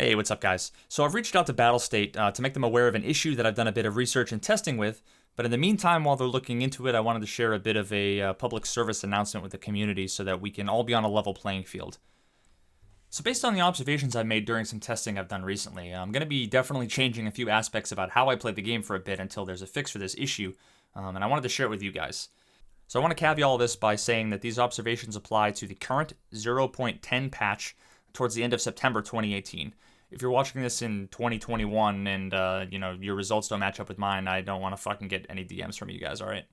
Hey, what's up, guys? So I've reached out to Battlestate to make them aware of an issue that I've done a bit of research and testing with, but in the meantime, while they're looking into it, I wanted to share a bit of a public service announcement with the community so that we can all be on a level playing field. So based on the observations I've made during some testing I've done recently, I'm going to be definitely changing a few aspects about how I play the game for a bit until there's a fix for this issue, and I wanted to share it with you guys. So I want to caveat all this by saying that these observations apply to the current 0.10 patch towards the end of September 2018. If you're watching this in 2021 and your results don't match up with mine, I don't want to fucking get any DMs from you guys, all right?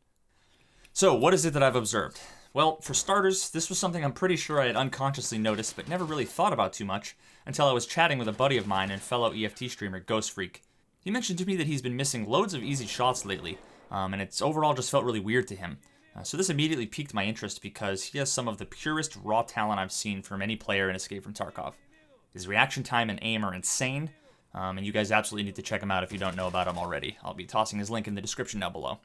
So, what is it that I've observed? Well, for starters, this was something I'm pretty sure I had unconsciously noticed but never really thought about too much until I was chatting with a buddy of mine and fellow EFT streamer Ghost Freak. He mentioned to me that he's been missing loads of easy shots lately, and it's overall just felt really weird to him. So this immediately piqued my interest because he has some of the purest raw talent I've seen from any player in Escape from Tarkov. His reaction time and aim are insane, and you guys absolutely need to check him out if you don't know about him already. I'll be tossing his link in the description down below.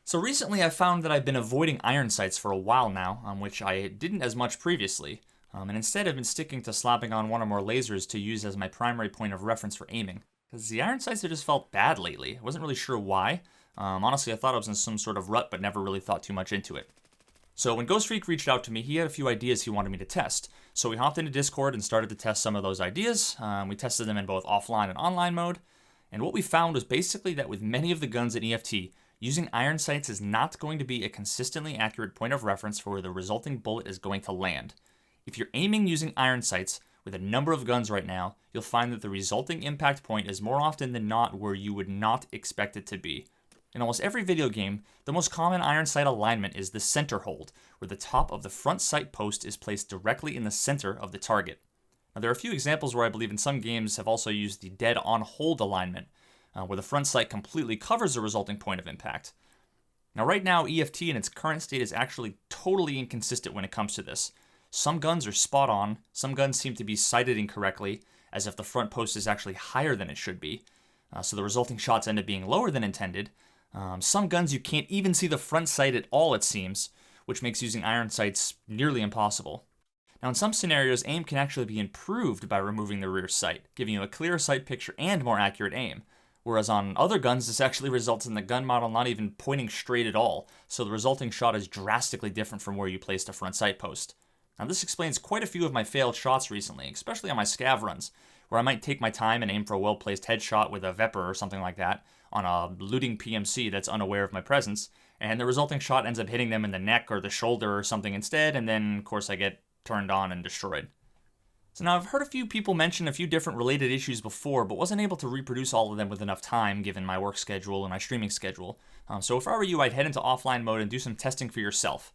So recently I found that I've been avoiding iron sights for a while now, which I didn't as much previously, and instead have been sticking to slapping on one or more lasers to use as my primary point of reference for aiming. Because the iron sights have just felt bad lately. I wasn't really sure why. Honestly, I thought I was in some sort of rut, but never really thought too much into it. So when Ghost Freak reached out to me, he had a few ideas he wanted me to test. So we hopped into Discord and started to test some of those ideas. We tested them in both offline and online mode. And what we found was basically that with many of the guns in EFT, using iron sights is not going to be a consistently accurate point of reference for where the resulting bullet is going to land. If you're aiming using iron sights with a number of guns right now, you'll find that the resulting impact point is more often than not where you would not expect it to be. In almost every video game, the most common iron sight alignment is the center hold, where the top of the front sight post is placed directly in the center of the target. Now, there are a few examples where I believe in some games have also used the dead on hold alignment, where the front sight completely covers the resulting point of impact. Now, right now, EFT in its current state is actually totally inconsistent when it comes to this. Some guns are spot on, some guns seem to be sighted incorrectly, as if the front post is actually higher than it should be, so the resulting shots end up being lower than intended. Some guns you can't even see the front sight at all, it seems, which makes using iron sights nearly impossible. Now, in some scenarios, aim can actually be improved by removing the rear sight, giving you a clearer sight picture and more accurate aim. Whereas on other guns, this actually results in the gun model not even pointing straight at all, so the resulting shot is drastically different from where you placed a front sight post. Now, this explains quite a few of my failed shots recently, especially on my scav runs, where I might take my time and aim for a well-placed headshot with a Vepr or something like that, on a looting PMC that's unaware of my presence, and the resulting shot ends up hitting them in the neck or the shoulder or something instead, and then, of course, I get turned on and destroyed. So now I've heard a few people mention a few different related issues before, but wasn't able to reproduce all of them with enough time given my work schedule and my streaming schedule. So if I were you, I'd head into offline mode and do some testing for yourself.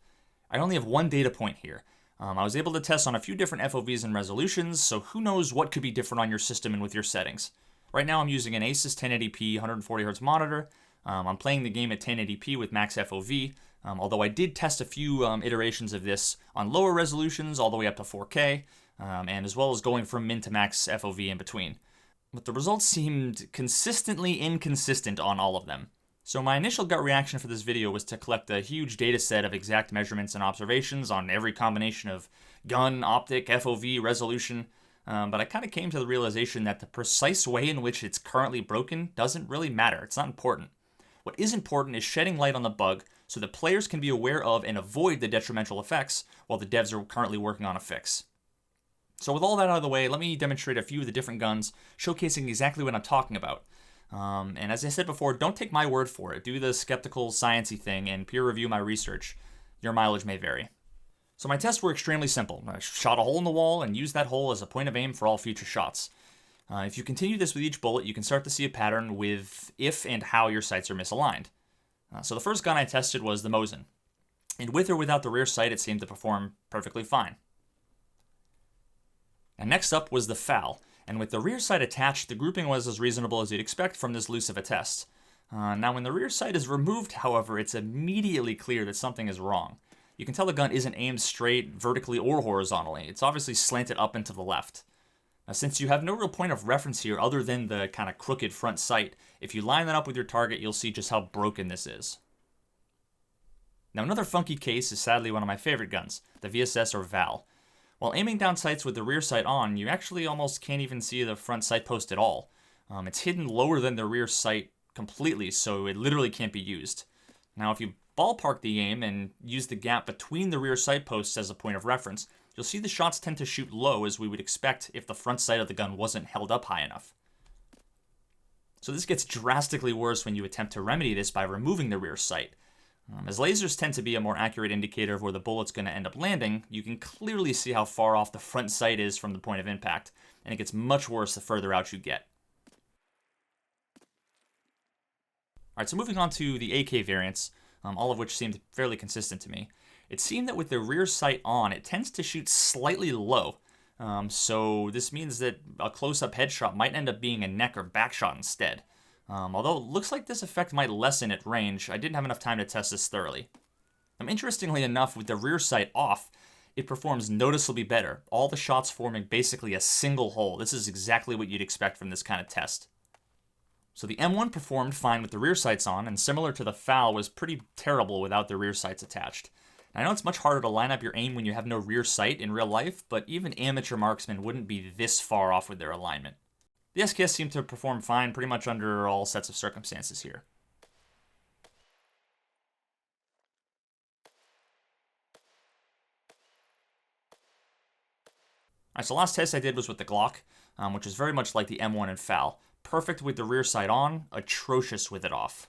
I only have one data point here. I was able to test on a few different FOVs and resolutions, so who knows what could be different on your system and with your settings. Right now I'm using an Asus 1080p 140Hz monitor. I'm playing the game at 1080p with max FOV, although I did test a few iterations of this on lower resolutions all the way up to 4K, and as well as going from min to max FOV in between. But the results seemed consistently inconsistent on all of them. So my initial gut reaction for this video was to collect a huge data set of exact measurements and observations on every combination of gun, optic, FOV, resolution, but I kind of came to the realization that the precise way in which it's currently broken doesn't really matter. It's not important. What is important is shedding light on the bug so that players can be aware of and avoid the detrimental effects while the devs are currently working on a fix. So with all that out of the way, let me demonstrate a few of the different guns, showcasing exactly what I'm talking about. And as I said before, don't take my word for it. Do the skeptical, sciencey thing and peer review my research. Your mileage may vary. So my tests were extremely simple. I shot a hole in the wall and used that hole as a point of aim for all future shots. If you continue this with each bullet, you can start to see a pattern with if and how your sights are misaligned. So the first gun I tested was the Mosin. And with or without the rear sight, it seemed to perform perfectly fine. And next up was the FAL. And with the rear sight attached, the grouping was as reasonable as you'd expect from this loose of a test. Now when the rear sight is removed, however, it's immediately clear that something is wrong. You can tell the gun isn't aimed straight, vertically, or horizontally. It's obviously slanted up and to the left. Now, since you have no real point of reference here other than the kind of crooked front sight, if you line that up with your target, you'll see just how broken this is. Now, another funky case is sadly one of my favorite guns, the VSS or VAL. While aiming down sights with the rear sight on, you actually almost can't even see the front sight post at all. It's hidden lower than the rear sight completely, so it literally can't be used. Now, if you ballpark the aim and use the gap between the rear sight posts as a point of reference, you'll see the shots tend to shoot low, as we would expect if the front sight of the gun wasn't held up high enough. So this gets drastically worse when you attempt to remedy this by removing the rear sight. As lasers tend to be a more accurate indicator of where the bullet's going to end up landing, you can clearly see how far off the front sight is from the point of impact, and it gets much worse the further out you get. Alright, so moving on to the AK variants, all of which seemed fairly consistent to me. It seemed that with the rear sight on, it tends to shoot slightly low. So this means that a close-up headshot might end up being a neck or back shot instead. Although it looks like this effect might lessen at range, I didn't have enough time to test this thoroughly. Interestingly enough, with the rear sight off, it performs noticeably better, all the shots forming basically a single hole. This is exactly what you'd expect from this kind of test. So the M1 performed fine with the rear sights on, and similar to the FAL, was pretty terrible without the rear sights attached. I know it's much harder to line up your aim when you have no rear sight in real life, but even amateur marksmen wouldn't be this far off with their alignment. The SKS seemed to perform fine pretty much under all sets of circumstances here. Alright, so last test I did was with the Glock, which is very much like the M1 and FAL. Perfect with the rear sight on, atrocious with it off.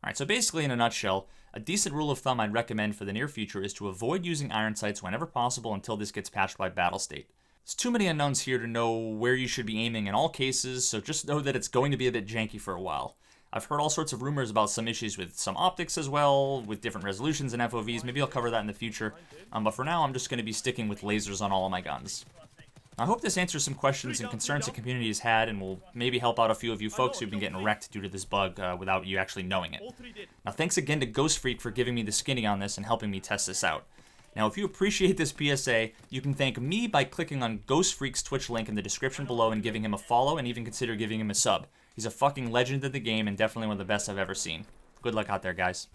Alright, so basically in a nutshell, a decent rule of thumb I'd recommend for the near future is to avoid using iron sights whenever possible until this gets patched by Battlestate. There's too many unknowns here to know where you should be aiming in all cases, so just know that it's going to be a bit janky for a while. I've heard all sorts of rumors about some issues with some optics as well, with different resolutions and FOVs. Maybe I'll cover that in the future, but for now I'm just going to be sticking with lasers on all of my guns. I hope this answers some questions and concerns the community has had, and will maybe help out a few of you folks who've been getting wrecked due to this bug without you actually knowing it. Now, thanks again to Ghost Freak for giving me the skinny on this and helping me test this out. Now, if you appreciate this PSA, you can thank me by clicking on Ghost Freak's Twitch link in the description below and giving him a follow, and even consider giving him a sub. He's a fucking legend of the game and definitely one of the best I've ever seen. Good luck out there, guys.